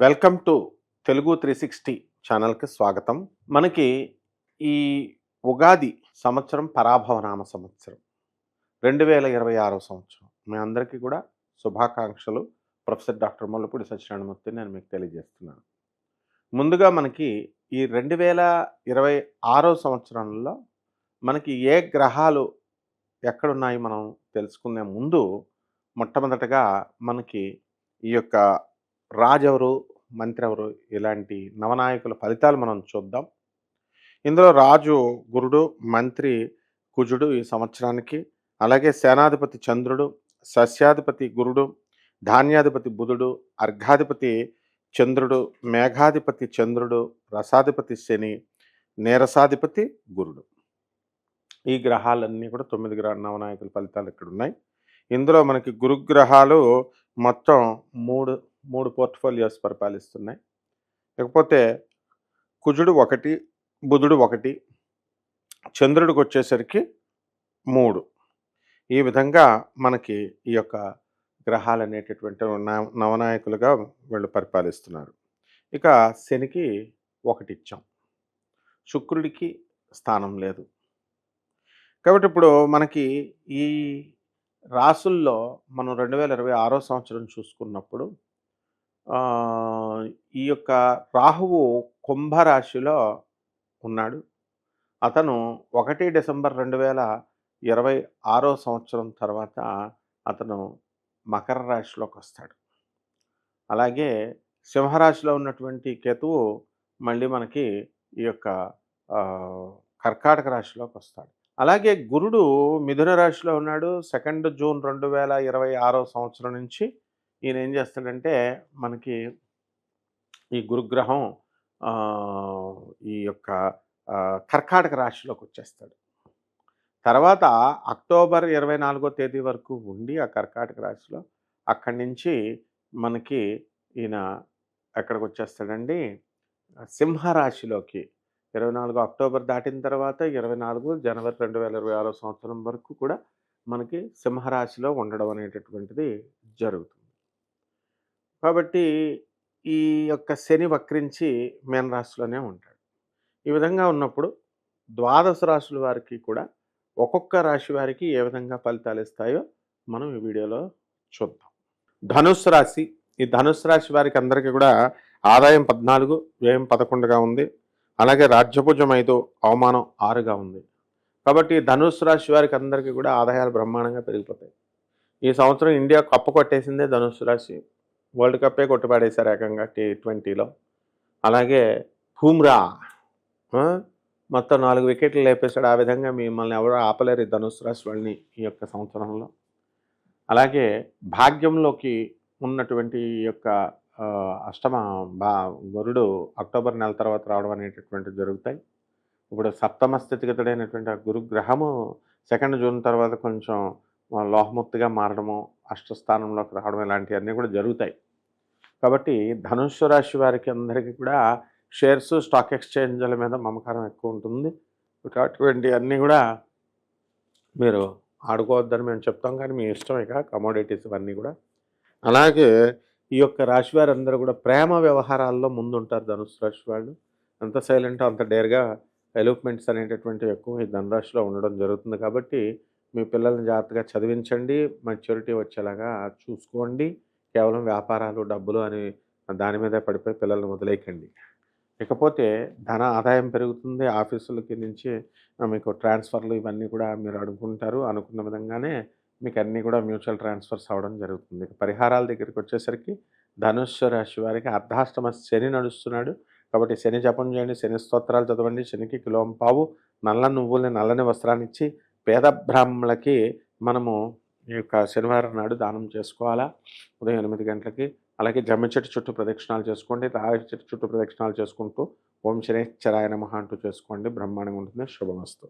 Welcome to Telugu 360 ఛానల్కి స్వాగతం. మనకి ఈ ఉగాది సంవత్సరం పరాభవనామ సంవత్సరం 2026 సంవత్సరం. మీ అందరికీ కూడా శుభాకాంక్షలు. ప్రొఫెసర్ డాక్టర్ ముల్లపూడి సత్యనారాయణమూర్తి నేను మీకు తెలియజేస్తున్నాను. ముందుగా మనకి ఈ 2026 సంవత్సరంలో మనకి ఏ గ్రహాలు ఎక్కడున్నాయి మనం తెలుసుకునే ముందు మొట్టమొదటగా మనకి ఈ యొక్క రాజెవరు, మంత్రి ఎవరు, ఇలాంటి నవనాయకుల ఫలితాలు మనం చూద్దాం. ఇందులో రాజు గురుడు, మంత్రి కుజుడు ఈ సంవత్సరానికి, అలాగే సేనాధిపతి చంద్రుడు, సస్యాధిపతి గురుడు, ధాన్యాధిపతి బుధుడు, అర్ఘాధిపతి చంద్రుడు, మేఘాధిపతి చంద్రుడు, రసాధిపతి శని, నీరసాధిపతి గురుడు. ఈ గ్రహాలన్నీ కూడా 9 నవనాయకుల ఫలితాలు ఇక్కడ ఉన్నాయి. ఇందులో మనకి గురుగ్రహాలు మొత్తం మూడు పోర్ట్ఫోలియోస్ పరిపాలిస్తున్నాయి. ఇకపోతే కుజుడు 1, బుధుడు 1, చంద్రుడికి వచ్చేసరికి 3. ఈ విధంగా మనకి ఈ యొక్క గ్రహాలు అనేటటువంటి నవనాయకులుగా వీళ్ళు పరిపాలిస్తున్నారు. ఇక శనికి 1 ఇచ్చాం, శుక్రుడికి స్థానం లేదు. కాబట్టి ఇప్పుడు మనకి ఈ రాసుల్లో మనం 2026 సంవత్సరం చూసుకున్నప్పుడు ఈ యొక్క రాహువు కుంభరాశిలో ఉన్నాడు. అతను 1 డిసెంబర్ 2026 సంవత్సరం తర్వాత అతను మకర రాశిలోకి వస్తాడు. అలాగే సింహరాశిలో ఉన్నటువంటి కేతువు మళ్ళీ మనకి ఈ యొక్క కర్కాటక రాశిలోకి వస్తాడు. అలాగే గురుడు మిథున రాశిలో ఉన్నాడు. 2 జూన్ 2026 సంవత్సరం నుంచి ఈయన ఏం చేస్తాడంటే మనకి ఈ గురుగ్రహం ఈ యొక్క కర్కాటక రాశిలోకి వచ్చేస్తాడు. తర్వాత అక్టోబర్ 24వ తేదీ వరకు ఉండి ఆ కర్కాటక రాశిలో అక్కడి నుంచి మనకి ఈయన ఎక్కడికి వచ్చేస్తాడండి, సింహరాశిలోకి. 24 అక్టోబర్ దాటిన తర్వాత 24 జనవరి 2026 సంవత్సరం వరకు కూడా మనకి సింహరాశిలో ఉండడం అనేటటువంటిది జరుగుతుంది. కాబట్టి ఈ యొక్క శని వక్రించి మీనరాశిలోనే ఉంటాడు. ఈ విధంగా ఉన్నప్పుడు 12 రాశుల వారికి కూడా ఒక్కొక్క రాశి వారికి ఏ విధంగా ఫలితాలు ఇస్తాయో మనం ఈ వీడియోలో చూద్దాం. ధనుస్సు రాశి. ఈ ధనుస్సు రాశి వారికి అందరికీ కూడా ఆదాయం 14, వ్యయం 11గా ఉంది. అలాగే రాజ్యభుజం 5, అవమానం 6గా ఉంది. కాబట్టి ధనుస్సు రాశి వారికి అందరికీ కూడా ఆదాయాలు బ్రహ్మాండంగా పెరిగిపోతాయి. ఈ సంవత్సరం ఇండియా కప్పు కొట్టేసిందే ధనుస్సు రాశి. వరల్డ్ కప్పే కొట్టుపాడేశారు ఏకంగా T20లో. అలాగే బుమ్రా మొత్తం 4 వికెట్లు లేపేశాడు. ఆ విధంగా మిమ్మల్ని ఎవరో ఆపలేరు ఈ ధనుస్సు రాశి వాళ్ళని ఈ యొక్క సంవత్సరంలో. అలాగే భాగ్యంలోకి ఉన్నటువంటి ఈ యొక్క అష్టమ గురుడు అక్టోబర్ నెల తర్వాత రావడం అనేటటువంటివి జరుగుతాయి. ఇప్పుడు సప్తమ స్థితిగతుడైనటువంటి గురుగ్రహము 2 జూన్ తర్వాత కొంచెం లోహముక్తిగా మారడము, అష్టస్థానంలోకి రావడం ఇలాంటివన్నీ కూడా జరుగుతాయి. కాబట్టి ధనుస్సు రాశి వారికి అందరికీ కూడా షేర్స్, స్టాక్ ఎక్స్చేంజ్ల మీద మమకారం ఎక్కువ ఉంటుంది. అటువంటి అన్నీ కూడా మీరు ఆడుకోవద్దని మేము చెప్తాం, కానీ మీ ఇష్టమే కమోడిటీస్ ఇవన్నీ కూడా. అలాగే ఈ యొక్క రాశి వారందరూ కూడా ప్రేమ వ్యవహారాల్లో ముందుంటారు. ధనుస్సు రాశి వాళ్ళు ఎంత సైలెంట్ అంత డేర్గా ఎలూప్మెంట్స్ అనేటటువంటివి ఎక్కువ ఈ ధనురాశిలో ఉండడం జరుగుతుంది. కాబట్టి మీ పిల్లల్ని జాగ్రత్తగా చదివించండి, మెచ్యూరిటీ వచ్చేలాగా చూసుకోండి. కేవలం వ్యాపారాలు, డబ్బులు అని దాని మీదే పడిపోయి పిల్లల్ని వదిలేయకండి. ఇకపోతే ధన ఆదాయం పెరుగుతుంది. ఆఫీసులకి నుంచి మీకు ట్రాన్స్ఫర్లు ఇవన్నీ కూడా మీరు అనుకుంటారు. అనుకున్న విధంగానే మీకు అన్నీ కూడా మ్యూచువల్ ట్రాన్స్ఫర్స్ అవ్వడం జరుగుతుంది. పరిహారాల దగ్గరికి వచ్చేసరికి ధనుస్సు రాశి వారికి అర్ధాష్టమ శని నడుస్తున్నాడు. కాబట్టి శని జపం చేయండి, శని స్తోత్రాలు చదవండి. శనికి కిలోంపావు నల్ల నువ్వుల్ని, నల్లని వస్త్రాన్ని ఇచ్చి పేద బ్రాహ్మణులకి మనము ఈ యొక్క శనివారం నాడు దానం చేసుకోవాలా ఉదయం 8 గంటలకి. అలాగే జమ్మి చెట్టు చుట్టూ ప్రదక్షిణాలు చేసుకోండి. రావి చెట్టు చుట్టూ ప్రదక్షిణాలు చేసుకుంటూ ఓం శనేశ్వరాయ నమః అంటూ చేసుకోండి. బ్రహ్మాండంగా ఉంటుంది. శుభమస్తు.